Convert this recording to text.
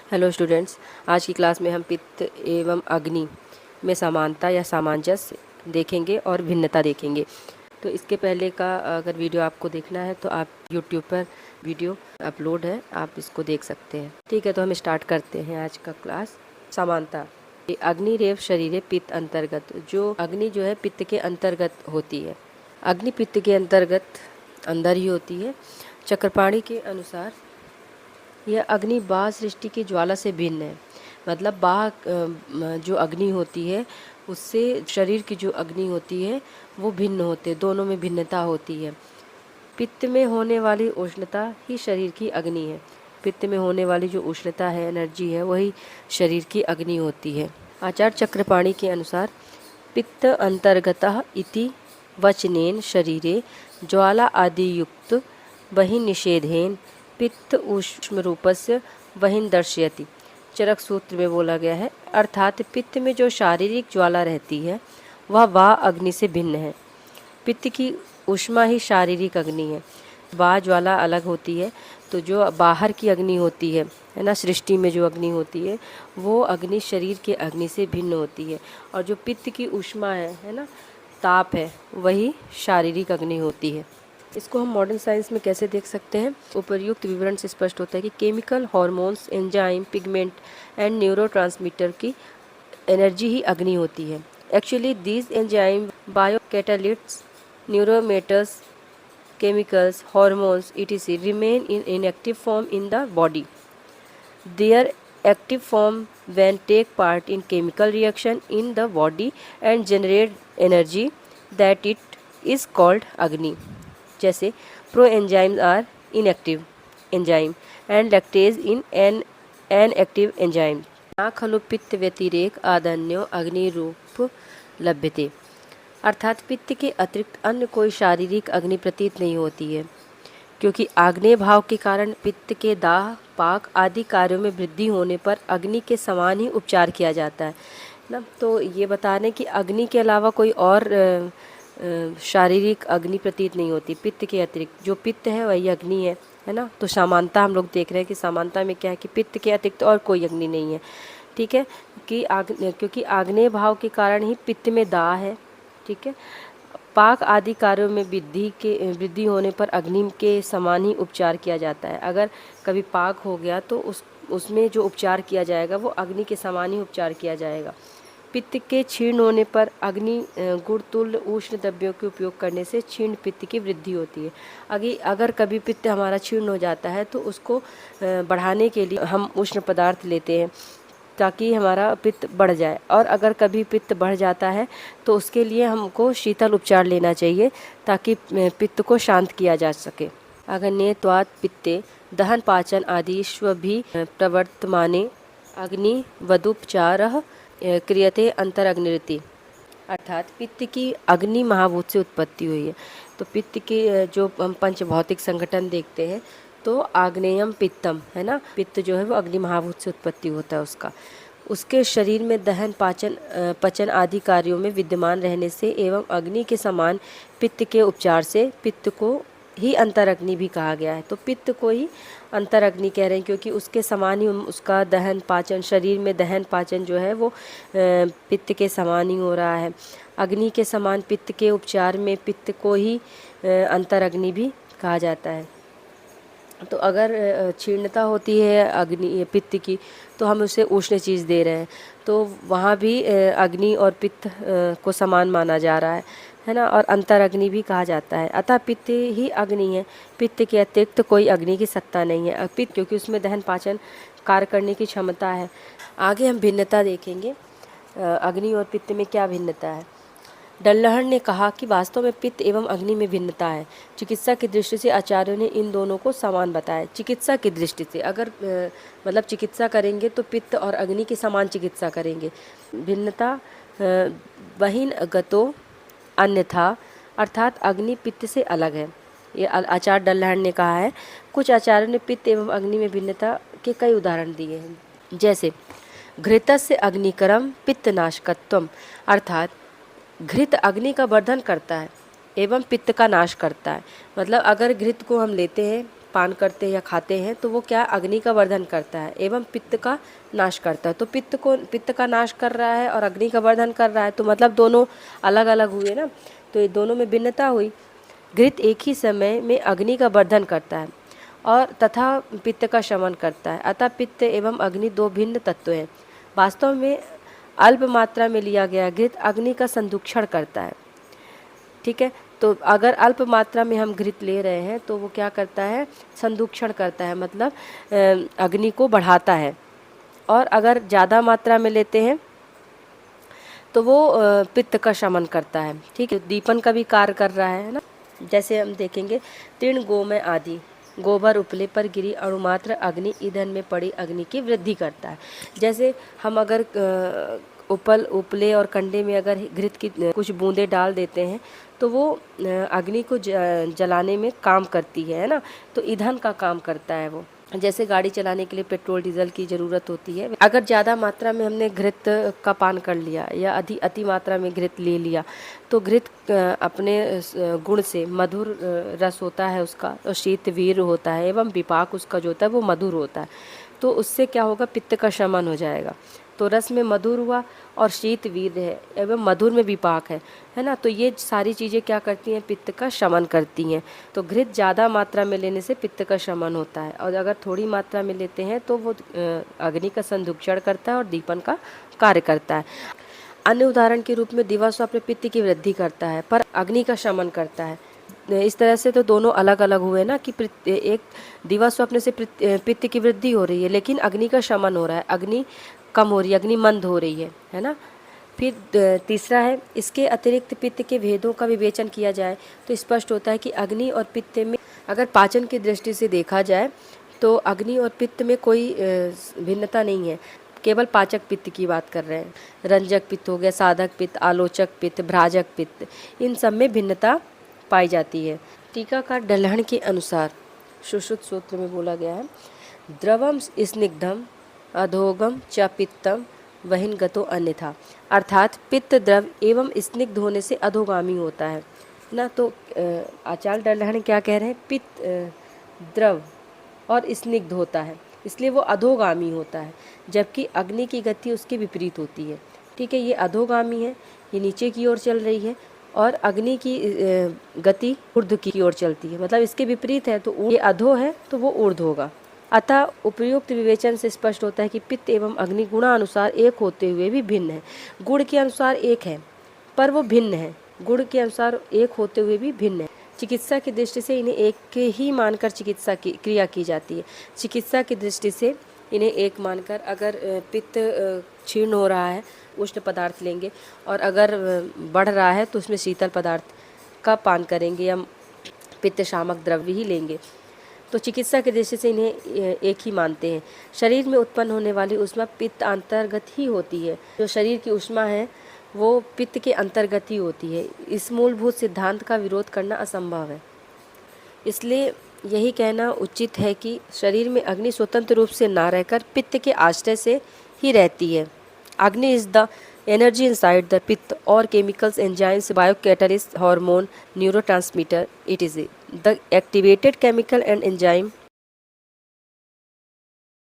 Hello students, आज की class में हम पित्त एवं अग्नि में समानता या सामंजस्य देखेंगे और भिन्नता देखेंगे। तो इसके पहले का अगर वीडियो आपको देखना है तो आप यूट्यूब पर वीडियो अपलोड है, आप इसको देख सकते हैं। ठीक है, तो हम स्टार्ट करते हैं आज का क्लास। समानता। अग्नि रेव शरीरे पित्त अंतर्गत। जो अग्नि जो है पित्त के अंतर्गत होती है। अग्नि पित्त के अंतर्गत अंदर ही होती है। चक्रपाणी के अनुसार यह अग्नि बाह्य सृष्टि की ज्वाला से भिन्न है। मतलब बाह्य जो अग्नि होती है उससे शरीर की जो अग्नि होती है वो भिन्न होते, दोनों में भिन्नता होती है। पित्त में होने वाली उष्णता ही शरीर की अग्नि है। पित्त में होने वाली जो उष्णता है, एनर्जी है, वही शरीर की अग्नि होती है। आचार्य चक्रपाणी के अनुसार पित्त अंतर्गतः इति वचनेन शरीरे ज्वाला आदि युक्त वही निषेधेन पित्त ऊष्म रूपस्य वही दर्शयति। चरक सूत्र में बोला गया है, अर्थात पित्त में जो शारीरिक ज्वाला रहती है वह अग्नि से भिन्न है। पित्त की ऊष्मा ही शारीरिक अग्नि है। वाह ज्वाला अलग होती है, तो जो बाहर की अग्नि होती है ना, सृष्टि में जो अग्नि होती है वो अग्नि शरीर के अग्नि से भिन्न होती है। और जो पित्त की ऊष्मा है ना, ताप है, वही शारीरिक अग्नि होती है। इसको हम मॉडर्न साइंस में कैसे देख सकते हैं? उपर्युक्त विवरण से स्पष्ट होता है कि chemical, hormones, enzyme, pigment and neurotransmitter की एनर्जी ही अग्नि होती है। Actually these enzyme, bio catalysts, neuromodulators, chemicals, hormones, etc. remain in inactive form in the body. Their active form when take part in chemical reaction in the body and generate energy that it is called agni. जैसे proenzymes are inactive enzyme and lactase in an active enzyme. ना खलु पित्त व्यतिरेक आदन्यो अग्नि रूप लभ्यते। अर्थात पित्त के अतिरिक्त अन्य कोई शारीरिक अग्नि प्रतीत नहीं होती है, क्योंकि आग्नेय भाव के कारण पित्त के दाह, पाक आदि कार्यों में वृद्धि होने पर अग्नि के समान ही उपचार किया जाता है ना। तो ये बताने कि अग्नि के अलावा कोई और शारीरिक अग्नि प्रतीत नहीं होती। पित्त के अतिरिक्त जो पित्त है वही अग्नि है ना। तो समानता हम लोग देख रहे हैं कि समानता में क्या है कि पित्त के अतिरिक्त और कोई अग्नि नहीं है। ठीक है, कि क्योंकि आग्नेय भाव के कारण ही पित्त में दाह है। ठीक है, पाक आदि कार्यों में वृद्धि होने पर अग्नि के समान ही उपचार किया जाता है। अगर कभी पाक हो गया तो उसमें जो उपचार किया जाएगा वो अग्नि के समान ही उपचार किया जाएगा। पित्त के क्षीण होने पर अग्नि गुण तुल्य उष्ण द्रव्यों के उपयोग करने से क्षीण पित्त की वृद्धि होती है। अगर कभी पित्त हमारा क्षीण हो जाता है तो उसको बढ़ाने के लिए हम उष्ण पदार्थ लेते हैं ताकि हमारा पित्त बढ़ जाए। और अगर कभी पित्त बढ़ जाता है तो उसके लिए हमको शीतल उपचार लेना चाहिए ताकि पित्त को शांत किया जा सके। अग्नेत्वात् पित्ते दहन पाचन आदि भी प्रवर्तमाने अग्नि वदुपचारः क्रियते अंतरग्निरिति। अर्थात पित्त की अग्नि महाभूत से उत्पत्ति हुई है। तो पित्त की जो हम पंच भौतिक संगठन देखते हैं तो आग्नेयम पित्तम है ना, पित्त जो है वो अग्नि महाभूत से उत्पत्ति होता है उसके शरीर में दहन पचन आदि कार्यों में विद्यमान रहने से एवं अग्नि के समान पित्त के उपचार से पित्त को ही अंतरअग्नि भी कहा गया है। तो पित्त को ही अंतरअग्नि कह रहे हैं क्योंकि उसके समान ही उसका दहन पाचन, शरीर में दहन पाचन जो है वो पित्त के समान ही हो रहा है। अग्नि के समान पित्त के उपचार में पित्त को ही अंतरअग्नि भी कहा जाता है। तो अगर क्षीणता होती है अग्नि पित्त की तो हम उसे उष्ण चीज़ दे रहे हैं, तो वहाँ भी अग्नि और पित्त को समान माना जा रहा है ना। और अंतरअग्नि भी कहा जाता है। अतः पित्त ही अग्नि है, पित्त के अतिरिक्त कोई अग्नि की सत्ता नहीं है। पित्त क्योंकि उसमें दहन पाचन कार्य करने की क्षमता है। आगे हम भिन्नता देखेंगे, अग्नि और पित्त में क्या भिन्नता है। डल्लहर ने कहा कि वास्तव में पित्त एवं अग्नि में भिन्नता है। चिकित्सा की दृष्टि से आचार्यों ने इन दोनों को समान बताया। चिकित्सा की दृष्टि से अगर मतलब चिकित्सा करेंगे तो पित्त और अग्नि की समान चिकित्सा करेंगे। भिन्नता बहिन गतो अन्यथा, अर्थात अग्नि पित्त से अलग है। ये आचार्य डल्लहर ने कहा है। कुछ आचार्यों ने पित्त एवं अग्नि में भिन्नता के कई उदाहरण दिए हैं, जैसे घृतस्य अग्निकरम पित्तनाशकत्वम, अर्थात घृत अग्नि का वर्धन करता है एवं पित्त का नाश करता है। मतलब अगर घृत को हम लेते हैं पान करते हैं या खाते हैं तो वो क्या अग्नि का वर्धन करता है एवं पित्त का नाश करता है। तो पित्त का नाश कर रहा है और अग्नि का वर्धन कर रहा है, तो मतलब दोनों अलग अलग हुए ना, तो ये दोनों में भिन्नता हुई। घृत एक ही समय में अग्नि का वर्धन करता है और तथा पित्त का शमन करता है। अतः पित्त एवं अग्नि दो भिन्न तत्व हैं। वास्तव में अल्प मात्रा में लिया गया घृत अग्नि का संदुक्षण करता है। ठीक है, तो अगर अल्प मात्रा में हम घृत ले रहे हैं तो वो क्या करता है, संदुक्षण करता है, मतलब अग्नि को बढ़ाता है। और अगर ज़्यादा मात्रा में लेते हैं तो वो पित्त का शमन करता है। ठीक है, दीपन का भी कार्य कर रहा है ना। जैसे हम देखेंगे, तीर्ण गोमय आदि गोबर उपले पर गिरी अणुमात्र अग्नि ईंधन में पड़ी अग्नि की वृद्धि करता है। जैसे हम अगर उपले और कंडे में अगर घृत की कुछ बूंदे डाल देते हैं तो वो अग्नि को जलाने में काम करती है ना, तो ईंधन का काम करता है वो। जैसे गाड़ी चलाने के लिए पेट्रोल डीजल की ज़रूरत होती है। अगर ज़्यादा मात्रा में हमने घृत का पान कर लिया या अति मात्रा में घृत ले लिया तो घृत अपने गुण से मधुर रस होता है उसका, और शीत वीर होता है एवं विपाक उसका जो होता है वो मधुर होता है। तो उससे क्या होगा, पित्त का शमन हो जाएगा। तो रस में मधुर हुआ और शीत वीर है एवं मधुर में विपाक है ना। तो ये सारी चीज़ें क्या करती हैं, पित्त का शमन करती हैं। तो घृत ज़्यादा मात्रा में लेने से पित्त का शमन होता है, और अगर थोड़ी मात्रा में लेते हैं तो वो अग्नि का संदुक्षण करता है और दीपन का कार्य करता है। अन्य उदाहरण के रूप में दिवा स्वप्न पित्त की वृद्धि करता है पर अग्नि का शमन करता है। इस तरह से तो दोनों अलग अलग हुए ना, कि एक दिवा स्वप्न से पित्त की वृद्धि हो रही है लेकिन अग्नि का शमन हो रहा है, अग्नि कम हो रही है, अग्नि मंद हो रही है ना। फिर तीसरा है, इसके अतिरिक्त पित्त के भेदों का विवेचन किया जाए तो स्पष्ट होता है कि अग्नि और पित्त में अगर पाचन की दृष्टि से देखा जाए तो अग्नि और पित्त में कोई भिन्नता नहीं है, केवल पाचक पित्त की बात कर रहे हैं। रंजक पित्त हो गया, साधक पित्त, आलोचक पित्त, भ्राजक पित्त, इन सब में भिन्नता पाई जाती है। टीकाकार डल्हण के अनुसार सुश्रुत सूत्र में बोला गया है, द्रवम स्निग्धम अधोगम च पित्तम वहिन गतो अन्यथा, अर्थात पित्त द्रव एवं स्निग्ध होने से अधोगामी होता है ना। तो आचार्य डल्हण क्या कह रहे हैं, पित्त द्रव और स्निग्ध होता है इसलिए वो अधोगामी होता है, जबकि अग्नि की गति उसके विपरीत होती है। ठीक है, ये अधोगामी है, ये नीचे की ओर चल रही है, और अग्नि की गति ऊर्ध्व की ओर चलती है, मतलब इसके विपरीत है। तो ये अधो है तो वो ऊर्ध्व होगा। अतः उपयुक्त विवेचन से स्पष्ट होता है कि पित्त एवं अग्नि गुणानुसार एक होते हुए भी भिन्न है। गुण के अनुसार एक है पर वो भिन्न है, गुण के अनुसार एक होते हुए भी भिन्न है। चिकित्सा की दृष्टि से इन्हें एक ही मानकर चिकित्सा की क्रिया की जाती है। चिकित्सा की दृष्टि से इन्हें एक मानकर, अगर पित्त क्षीण हो रहा है उष्ण पदार्थ लेंगे, और अगर बढ़ रहा है तो उसमें शीतल पदार्थ का पान करेंगे या पित्त शामक द्रव्य ही लेंगे। तो चिकित्सा की दृष्टि से इन्हें एक ही मानते हैं। शरीर में उत्पन्न होने वाली ऊष्मा पित्त अंतर्गत ही होती है। जो शरीर की ऊष्मा है वो पित्त के अंतर्गत ही होती है। इस मूलभूत सिद्धांत का विरोध करना असंभव है। इसलिए यही कहना उचित है कि शरीर में अग्नि स्वतंत्र रूप से ना रहकर पित्त के आश्रय से ही रहती है। अग्नि is the energy inside the pit or chemicals, enzymes, biocatalyst, hormone, neurotransmitter. It is the activated chemical and enzyme